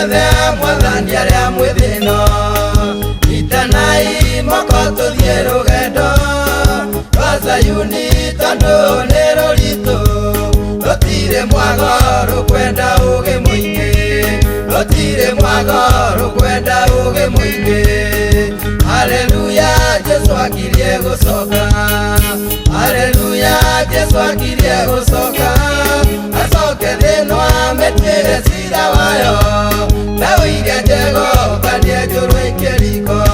inyuothe mwathani aria mwithino itanai moko tuthie rugendo rwa Sayuni tondu ni ruritu rutire mwago rukwenda ugi muingi rutire mwago rukwenda ugi muingi. Haleluya Jesu akirie gucoka haleluya Jesu akirie gucoka acoke thino ametire cira wayo mbeu iria njego kanie njuru ikiriko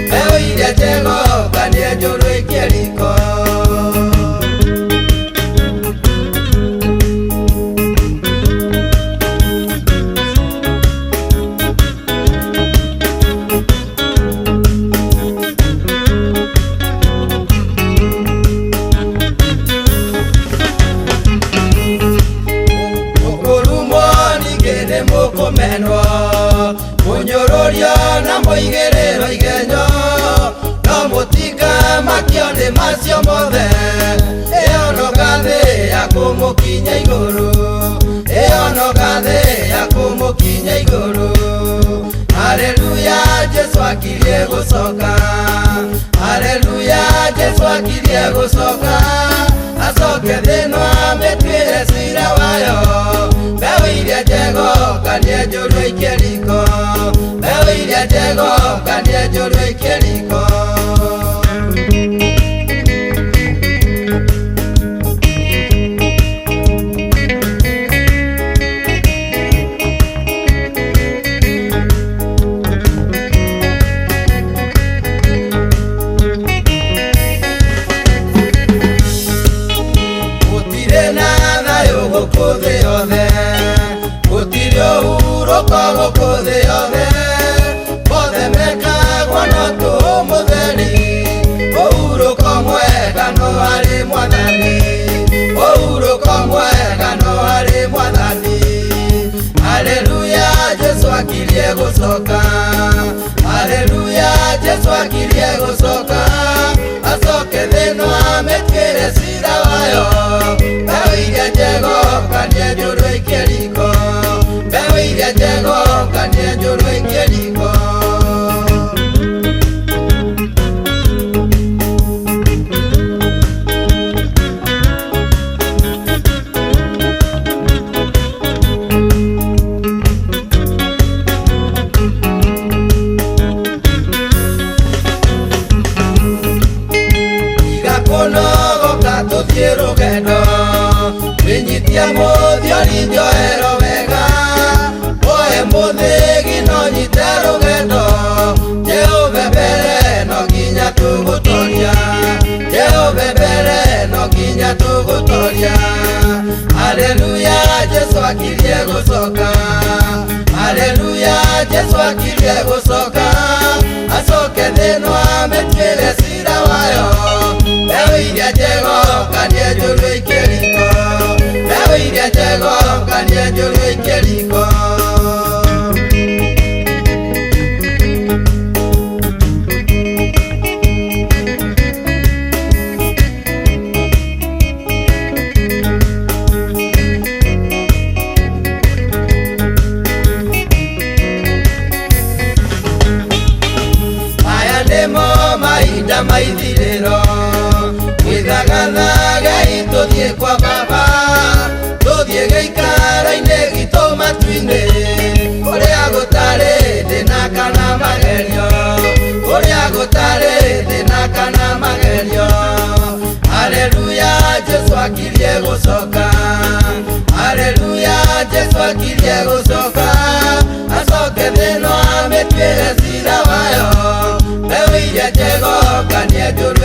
mbeu iria njego kanie njuru ikiriko. Mukumenwo munyururio na muigiriro igenyo no mutika makioni macio mothe iyo no ngathi ya kumukinya iguru iyo no ngathi ya kumukinya iguru. Haleluya Jesu akirie gucoka haleluya Jesu akirie gucoka acoke thino ametwire cira wayo mbeu iria njego kanie njuru ikiriko mbeu iria njego kanie njuru ikiriko. Gukuthe yothe gutire uhuruko gukuthe yothe mothe mekagwo no tumutheri uhuruko mwega no hari mwathani uhuruko mwega no hari mwathani. Haleluya Jesu akirie gucoka haleluya Jesu akirie gucoka acoke thino ametwire cira wayo mbeu iria njego kanie njuru ikiriko mbeu iria njego kanie njuru ikiriko. Igakunogoka tuthie rugendo winyitia muthiori njohero wega oe muthigi no nyite rugendo Jehova mbere no nginya tugutoria Jehova mbere no nginya tugutoria. Haleluya Jesu akirie gucoka haleluya Jesu akirie gucoka acoke thino ametwire cira wayo mbeu iria njego kanie njuru ikiriko mbeu iria njego kanie njuru ikiriko. Aya nimo mahinda maithiriro gwithagathaga ituthie kwa Baba tuthie giikara-ini gitu matu-ini uria gutari thina kana magerio uria gutari thina kana magerio. Haleluya Jesu akirie gucoka haleluya Jesu akirie gucoka acoke thino ametwire cira wayo mbeu iria njego kanie njuru